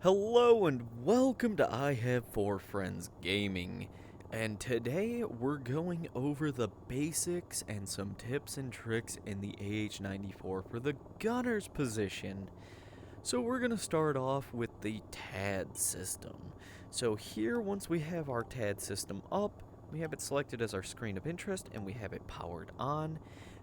Hello and welcome to I Have Four Friends Gaming, and today we're going over the basics and some tips and tricks in the ah-94 for the gunner's position. So we're going to start off with the TAD system. So here, once we have our TAD system up, we have it selected as our screen of interest and we have it powered on.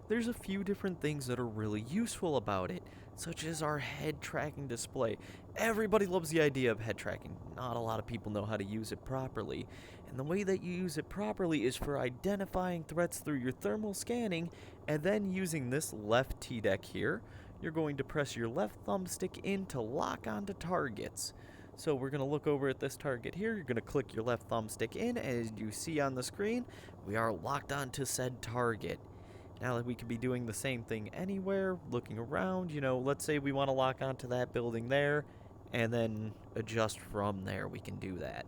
There's a few different things that are really useful about it, such as our head tracking display. Everybody loves the idea of head tracking. Not a lot of people know how to use it properly. And the way that you use it properly is for identifying threats through your thermal scanning, and then using this left T-deck here, you're going to press your left thumbstick in to lock onto targets. So we're going to look over at this target here. You're going to click your left thumbstick in, and as you see on the screen, we are locked onto said target. Now that we could be doing the same thing anywhere, looking around, let's say we want to lock onto that building there, and then adjust from there, we can do that.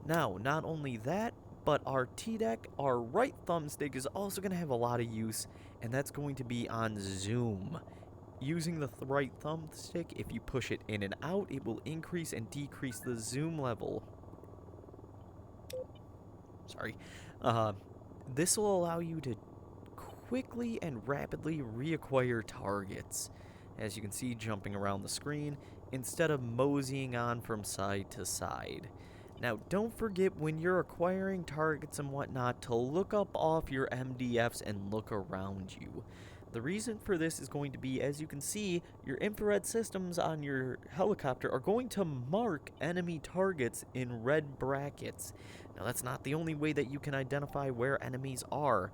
Now, not only that, but our T-deck, our right thumbstick is also going to have a lot of use, and that's going to be on zoom. Using the right thumbstick, if you push it in and out, it will increase and decrease the zoom level. Sorry. This will allow you to quickly and rapidly reacquire targets, as you can see jumping around the screen, instead of moseying on from side to side. Now, don't forget when you're acquiring targets and whatnot to look up off your MDFs and look around you. The reason for this is going to be, as you can see, your infrared systems on your helicopter are going to mark enemy targets in red brackets. Now, that's not the only way that you can identify where enemies are.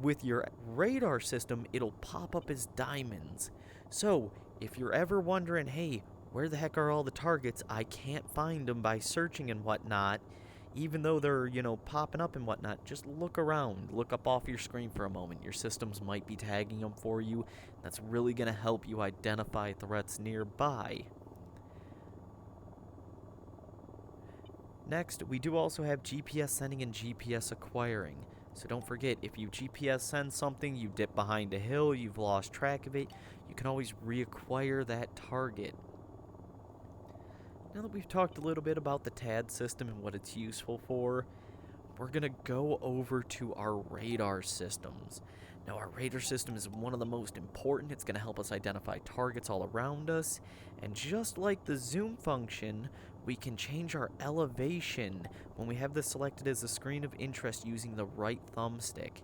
With your radar system, it'll pop up as diamonds. So, if you're ever wondering, hey, where the heck are all the targets? I can't find them by searching and whatnot. Even though they're, popping up and whatnot, just look around. Look up off your screen for a moment. Your systems might be tagging them for you. That's really going to help you identify threats nearby. Next, we do also have GPS sending and GPS acquiring. So don't forget, if you GPS send something, you dip behind a hill, you've lost track of it, you can always reacquire that target. Now that we've talked a little bit about the TAD system and what it's useful for, we're going to go over to our radar systems. Now, our radar system is one of the most important. It's going to help us identify targets all around us. And just like the zoom function, we can change our elevation when we have this selected as a screen of interest using the right thumbstick.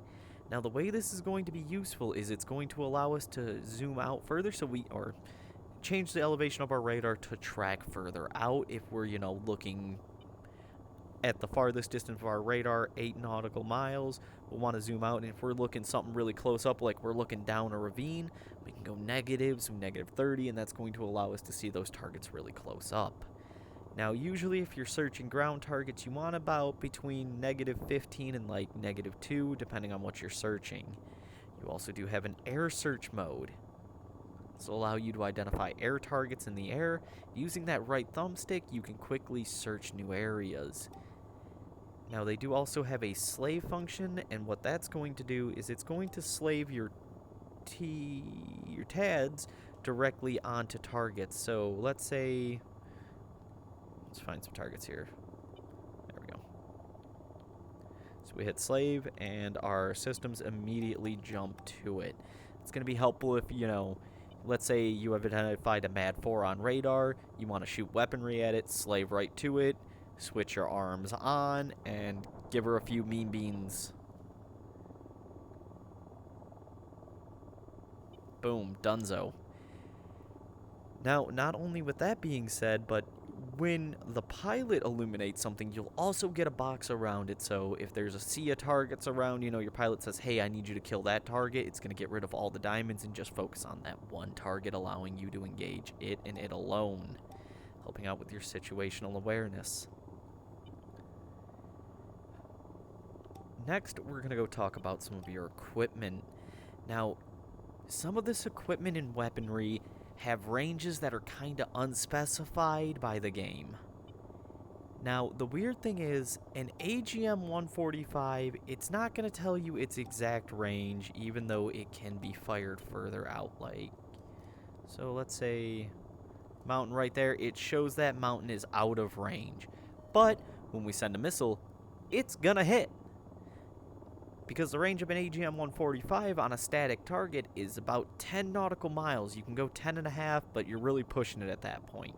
Now, the way this is going to be useful is it's going to allow us to zoom out further, or change the elevation of our radar to track further out if we're, looking at the farthest distance of our radar, 8 nautical miles. We'll want to zoom out, and if we're looking something really close up, like we're looking down a ravine, we can go negative, so negative 30, and that's going to allow us to see those targets really close up. Now, usually if you're searching ground targets, you want about between negative 15 and like negative 2, depending on what you're searching. You also do have an air search mode. This will allow you to identify air targets in the air. Using that right thumbstick, you can quickly search new areas. Now, they do also have a slave function, and what that's going to do is it's going to slave your TADs directly onto targets. So let's find some targets here. There we go. So we hit slave, and our systems immediately jump to it. It's going to be helpful if, let's say you have identified a MAD 4 on radar, you want to shoot weaponry at it, slave right to it, switch your arms on, and give her a few mean beans. Boom, dunzo. Now, not only with that being said, but when the pilot illuminates something, you'll also get a box around it. So if there's a sea of targets around, your pilot says, hey, I need you to kill that target. It's going to get rid of all the diamonds and just focus on that one target, allowing you to engage it and it alone, helping out with your situational awareness. Next, we're going to go talk about some of your equipment. Now, some of this equipment and weaponry have ranges that are kind of unspecified by the game. Now, the weird thing is, an AGM-145, it's not going to tell you its exact range, even though it can be fired further out, so let's say mountain right there, it shows that mountain is out of range. But when we send a missile, it's gonna hit. Because the range of an AGM-145 on a static target is about 10 nautical miles. You can go 10 and a half, but you're really pushing it at that point.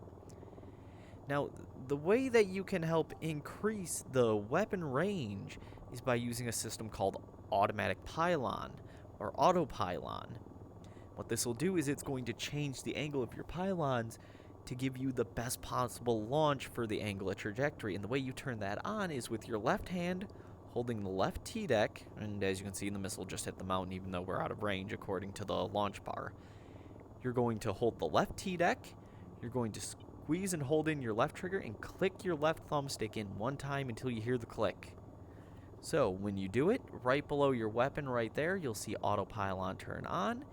Now, the way that you can help increase the weapon range is by using a system called automatic pylon, or autopylon. What this will do is it's going to change the angle of your pylons to give you the best possible launch for the angle of trajectory. And the way you turn that on is with your left hand holding the left T-deck, and as you can see, the missile just hit the mountain even though we're out of range according to the launch bar. You're going to hold the left T-deck, you're going to squeeze and hold in your left trigger and click your left thumbstick in one time until you hear the click. So when you do it, right below your weapon right there, you'll see autopylon turn on.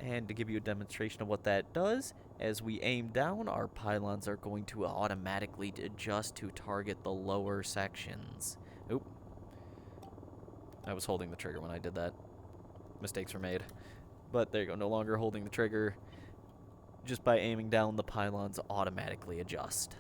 And to give you a demonstration of what that does, as we aim down, our pylons are going to automatically adjust to target the lower sections. Oop. I was holding the trigger when I did that. Mistakes were made. But there you go, no longer holding the trigger. Just by aiming down, the pylons automatically adjust.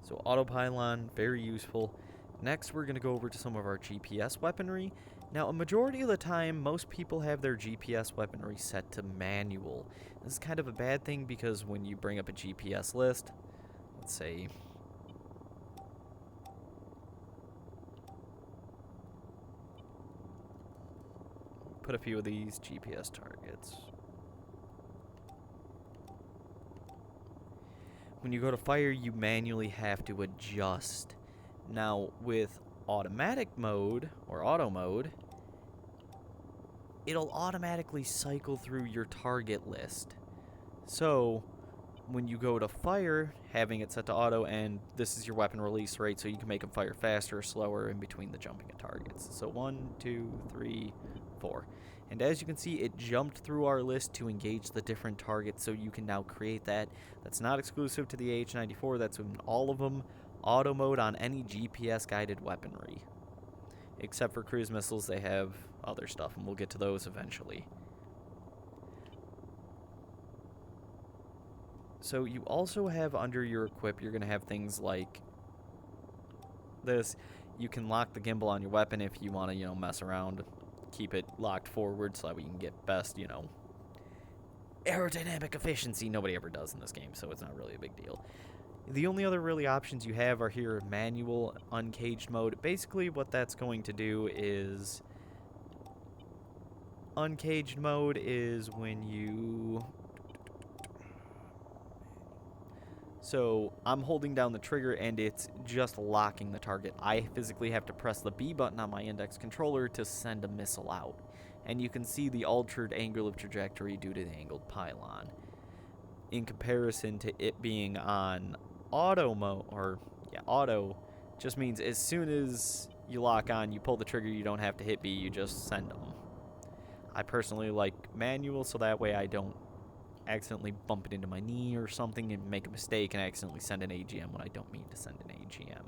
So autopylon, very useful. Next, we're going to go over to some of our GPS weaponry. Now, a majority of the time, most people have their GPS weaponry set to manual. This is kind of a bad thing because when you bring up a GPS list, let's say, put a few of these GPS targets. When you go to fire, you manually have to adjust. Now, with automatic mode, or auto mode, it'll automatically cycle through your target list. So, when you go to fire, having it set to auto, and this is your weapon release rate, so you can make them fire faster or slower in between the jumping of targets. So 1, 2, 3, 4. And as you can see, it jumped through our list to engage the different targets, so you can now create that. That's not exclusive to the ah-94, that's in all of them. Auto mode on any GPS-guided weaponry. Except for cruise missiles, they have other stuff, and we'll get to those eventually. So you also have under your equip, you're going to have things like this. You can lock the gimbal on your weapon if you want to, mess around. Keep it locked forward so that we can get best, aerodynamic efficiency. Nobody ever does in this game, so it's not really a big deal. The only other really options you have are here manual, uncaged mode. Basically what that's going to do is, uncaged mode is when you, so I'm holding down the trigger and it's just locking the target. I physically have to press the B button on my index controller to send a missile out. And you can see the altered angle of trajectory due to the angled pylon. In comparison to it being on auto mode, or auto, just means as soon as you lock on, you pull the trigger, you don't have to hit B, you just send them. I personally like manual, so that way I don't accidentally bump it into my knee or something and make a mistake and accidentally send an AGM when I don't mean to send an AGM.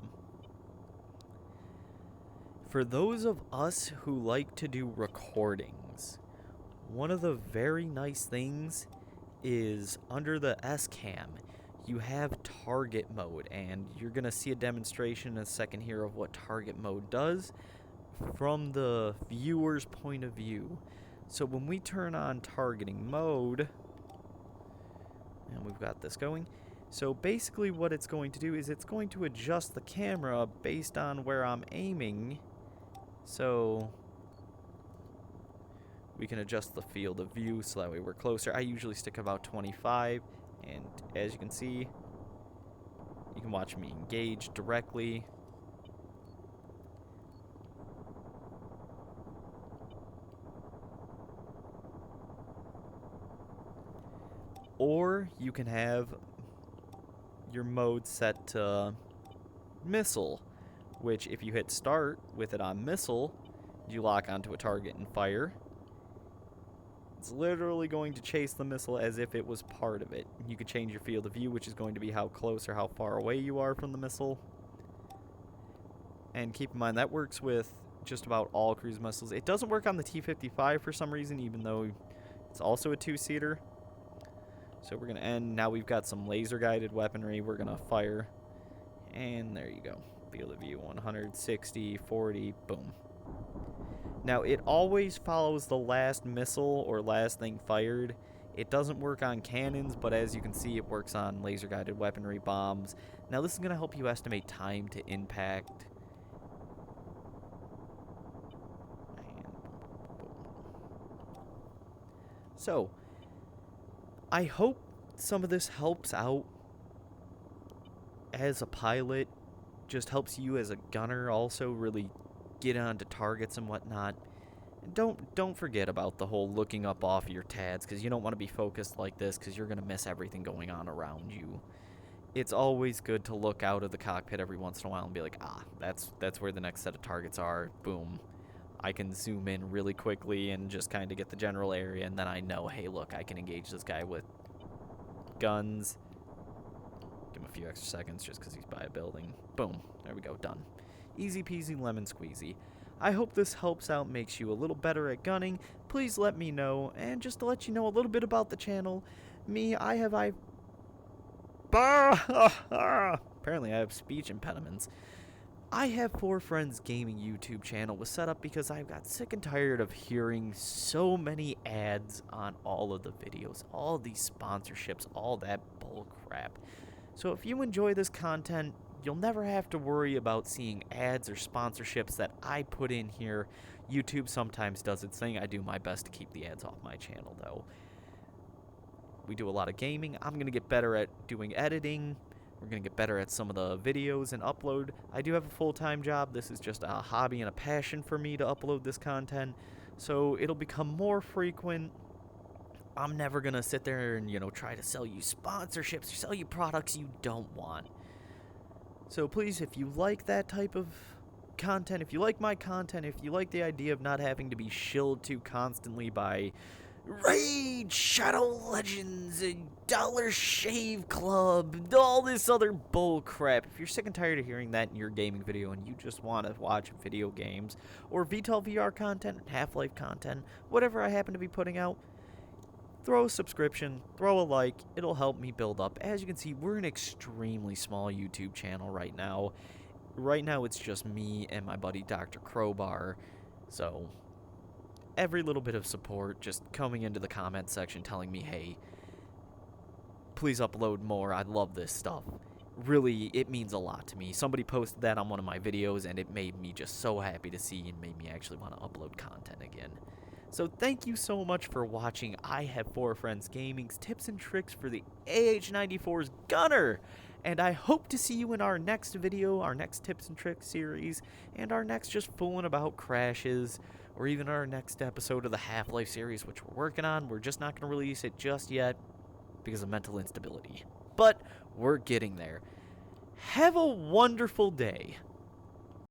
For those of us who like to do recordings, one of the very nice things is under the S-Cam, you have target mode, and you're going to see a demonstration in a second here of what target mode does from the viewer's point of view. So when we turn on targeting mode, and we've got this going, so basically what it's going to do is it's going to adjust the camera based on where I'm aiming, so we can adjust the field of view so that way we're closer. I usually stick about 25, and as you can see, you can watch me engage directly. Or you can have your mode set to missile, which if you hit start with it on missile, you lock onto a target and fire. It's literally going to chase the missile as if it was part of it. You could change your field of view, which is going to be how close or how far away you are from the missile. And keep in mind, that works with just about all cruise missiles. It doesn't work on the T-55 for some reason, even though it's also a two-seater. So we're going to end. Now we've got some laser-guided weaponry we're going to fire. And there you go. Field of view, 160, 40, boom. Now, it always follows the last missile or last thing fired. It doesn't work on cannons, but as you can see, it works on laser-guided weaponry, bombs. Now, this is going to help you estimate time to impact. So, I hope some of this helps out as a pilot, just helps you as a gunner also really get onto targets and whatnot. And don't forget about the whole looking up off your TADs, because you don't want to be focused like this, because you're going to miss everything going on around you. It's always good to look out of the cockpit every once in a while and be like, ah, that's where the next set of targets are. Boom. I can zoom in really quickly and just kind of get the general area, and then I know, hey, look, I can engage this guy with guns. Give him a few extra seconds just because he's by a building. Boom. There we go. Done. Easy peasy lemon squeezy. I hope this helps out, makes you a little better at gunning. Please let me know. And just to let you know a little bit about the channel, apparently I have speech impediments. I Have 4 Friends Gaming YouTube channel was set up because I got sick and tired of hearing so many ads on all of the videos, all these sponsorships, all that bull crap. So if you enjoy this content, you'll never have to worry about seeing ads or sponsorships that I put in here. YouTube sometimes does its thing. I do my best to keep the ads off my channel, though. We do a lot of gaming. I'm going to get better at doing editing. We're going to get better at some of the videos and upload. I do have a full-time job. This is just a hobby and a passion for me to upload this content. So it'll become more frequent. I'm never going to sit there and, try to sell you sponsorships or sell you products you don't want. So please, if you like that type of content, if you like my content, if you like the idea of not having to be shilled to constantly by Raid, Shadow Legends, and Dollar Shave Club, all this other bull crap. If you're sick and tired of hearing that in your gaming video and you just want to watch video games or VTOL VR content, Half-Life content, whatever I happen to be putting out, throw a subscription, throw a like. It'll help me build up. As you can see, we're an extremely small YouTube channel right now. Right now, it's just me and my buddy Dr. Crowbar. So every little bit of support, just coming into the comment section telling me, hey, please upload more. I love this stuff. Really, it means a lot to me. Somebody posted that on one of my videos, and it made me just so happy to see and made me actually want to upload content again. So thank you so much for watching I Have 4 Friends Gaming's tips and tricks for the ah-94's gunner. And I hope to see you in our next video, our next tips and tricks series, and our next just fooling about crashes, or even our next episode of the Half-Life series, which we're working on. We're just not going to release it just yet because of mental instability. But we're getting there. Have a wonderful day.